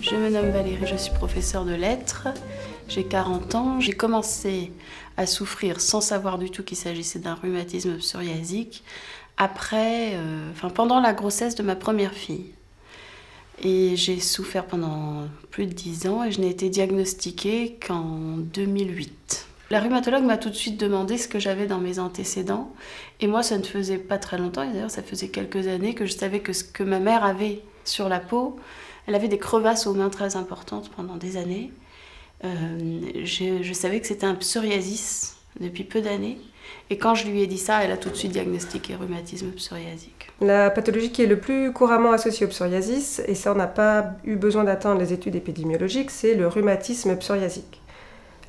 Je me nomme Valérie, je suis professeure de lettres, j'ai 40 ans. J'ai commencé à souffrir sans savoir du tout qu'il s'agissait d'un rhumatisme psoriasique pendant la grossesse de ma première fille. Et j'ai souffert pendant plus de 10 ans et je n'ai été diagnostiquée qu'en 2008. La rhumatologue m'a tout de suite demandé ce que j'avais dans mes antécédents. Et moi, ça ne faisait pas très longtemps, et d'ailleurs ça faisait quelques années que je savais que ce que ma mère avait sur la peau, elle avait des crevasses aux mains très importantes pendant des années. Je savais que c'était un psoriasis depuis peu d'années. Et quand je lui ai dit ça, elle a tout de suite diagnostiqué rhumatisme psoriasique. La pathologie qui est le plus couramment associée au psoriasis, et ça on n'a pas eu besoin d'attendre les études épidémiologiques, c'est le rhumatisme psoriasique.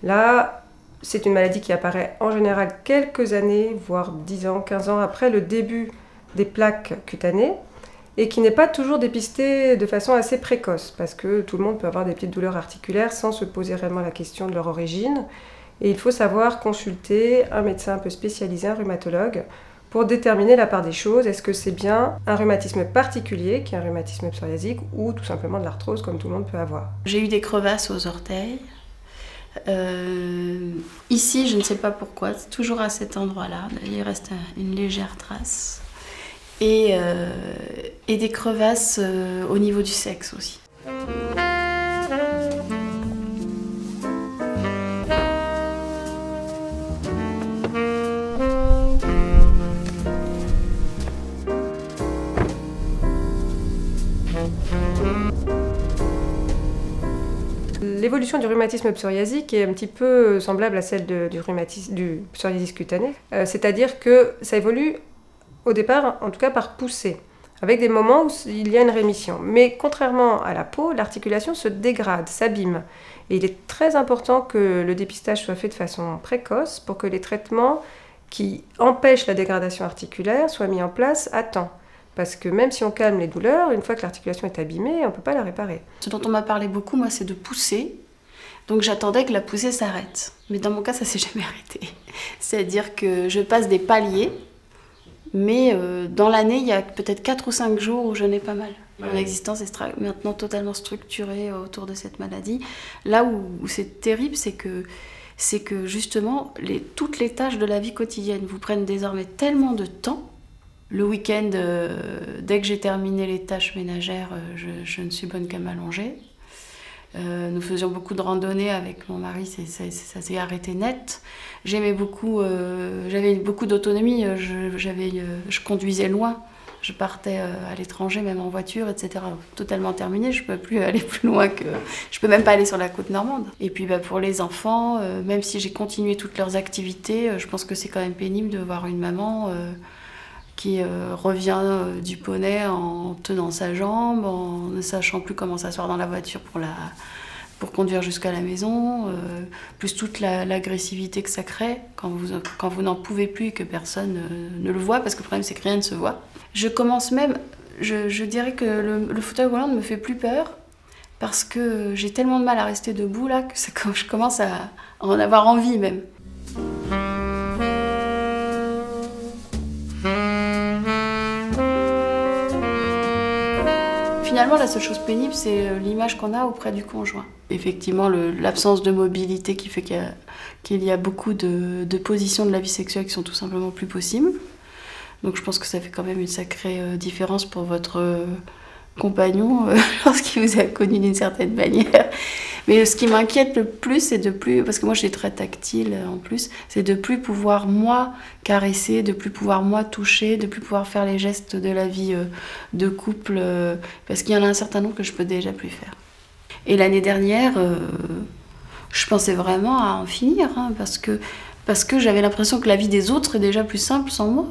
Là, c'est une maladie qui apparaît en général quelques années, voire 10 ans, 15 ans après le début des plaques cutanées, et qui n'est pas toujours dépistée de façon assez précoce, parce que tout le monde peut avoir des petites douleurs articulaires sans se poser réellement la question de leur origine. Et il faut savoir consulter un médecin un peu spécialisé, un rhumatologue, pour déterminer la part des choses. Est-ce que c'est bien un rhumatisme particulier, qui est un rhumatisme psoriasique, ou tout simplement de l'arthrose, comme tout le monde peut avoir. J'ai eu des crevasses aux orteils. Ici, je ne sais pas pourquoi, c'est toujours à cet endroit-là. Il reste une légère trace. Et des crevasses au niveau du sexe aussi. L'évolution du rhumatisme psoriasique est un petit peu semblable à celle du psoriasis cutané, c'est-à-dire que ça évolue au départ, en tout cas par poussée, avec des moments où il y a une rémission. Mais contrairement à la peau, l'articulation se dégrade, s'abîme. Et il est très important que le dépistage soit fait de façon précoce pour que les traitements qui empêchent la dégradation articulaire soient mis en place à temps. Parce que même si on calme les douleurs, une fois que l'articulation est abîmée, on ne peut pas la réparer. Ce dont on m'a parlé beaucoup, moi, c'est de pousser. Donc j'attendais que la poussée s'arrête. Mais dans mon cas, ça ne s'est jamais arrêté. C'est-à-dire que je passe des paliers, mais dans l'année, il y a peut-être 4 ou 5 jours où je n'ai pas mal. Mon existence est maintenant totalement structurée autour de cette maladie. Là où c'est terrible, c'est que justement, toutes les tâches de la vie quotidienne vous prennent désormais tellement de temps. Le week-end, dès que j'ai terminé les tâches ménagères, je ne suis bonne qu'à m'allonger. Nous faisions beaucoup de randonnées avec mon mari, ça s'est arrêté net. J'avais beaucoup d'autonomie, je conduisais loin. Je partais à l'étranger, même en voiture, etc. Totalement terminée, je ne peux plus aller plus loin que... Je ne peux même pas aller sur la côte normande. Et puis pour les enfants, même si j'ai continué toutes leurs activités, je pense que c'est quand même pénible de voir une maman... qui revient du poney en tenant sa jambe, en ne sachant plus comment s'asseoir dans la voiture pour conduire jusqu'à la maison, plus toute l'agressivité que ça crée quand vous n'en pouvez plus et que personne ne le voit, parce que le problème c'est que rien ne se voit. Je commence même, je dirais que le fauteuil roulant ne me fait plus peur, parce que j'ai tellement de mal à rester debout là, que je commence à en avoir envie même. Finalement, la seule chose pénible, c'est l'image qu'on a auprès du conjoint. Effectivement, l'absence de mobilité qui fait qu'il y a beaucoup de positions de la vie sexuelle qui sont tout simplement plus possibles. Donc je pense que ça fait quand même une sacrée différence pour votre compagnon lorsqu'il vous a connu d'une certaine manière. Mais ce qui m'inquiète le plus, c'est de plus, parce que moi je suis très tactile en plus, c'est de plus pouvoir moi caresser, de plus pouvoir moi toucher, de plus pouvoir faire les gestes de la vie de couple, parce qu'il y en a un certain nombre que je peux déjà plus faire. Et l'année dernière, je pensais vraiment à en finir, hein, parce que j'avais l'impression que la vie des autres est déjà plus simple sans moi,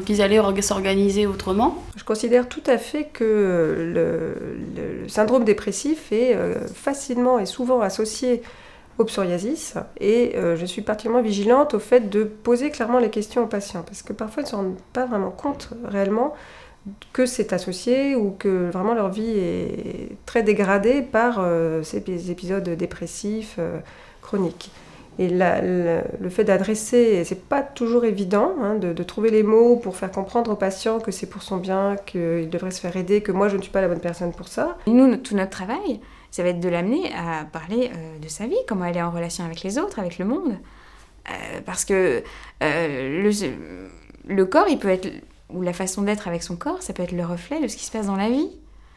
qu'ils allaient s'organiser autrement. Je considère tout à fait que le syndrome dépressif est facilement et souvent associé au psoriasis, et je suis particulièrement vigilante au fait de poser clairement les questions aux patients, parce que parfois ils ne se rendent pas vraiment compte réellement que c'est associé ou que vraiment leur vie est très dégradée par ces épisodes dépressifs chroniques. Et le fait d'adresser, c'est pas toujours évident, hein, de trouver les mots pour faire comprendre au patient que c'est pour son bien, qu'il devrait se faire aider, que moi je ne suis pas la bonne personne pour ça. Nous, tout notre travail ça va être de l'amener à parler de sa vie, comment elle est en relation avec les autres, avec le monde. Parce que le corps, il peut être, ou la façon d'être avec son corps, ça peut être le reflet de ce qui se passe dans la vie.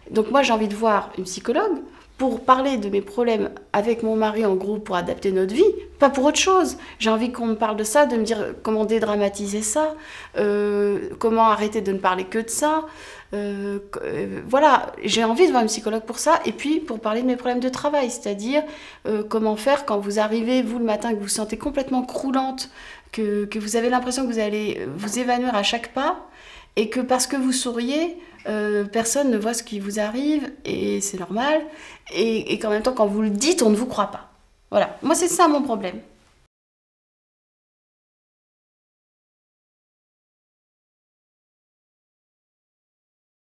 Donc moi, j'ai envie de voir une psychologue pour parler de mes problèmes avec mon mari, en gros, pour adapter notre vie, pas pour autre chose. J'ai envie qu'on me parle de ça, de me dire comment dédramatiser ça, comment arrêter de ne parler que de ça. Voilà, j'ai envie de voir une psychologue pour ça, et puis pour parler de mes problèmes de travail, c'est-à-dire comment faire quand vous arrivez, vous, le matin, que vous vous sentez complètement croulante, que vous avez l'impression que vous allez vous évanouir à chaque pas, et que parce que vous souriez, personne ne voit ce qui vous arrive, et c'est normal, et qu'en même temps, quand vous le dites, on ne vous croit pas. Voilà, moi c'est ça mon problème.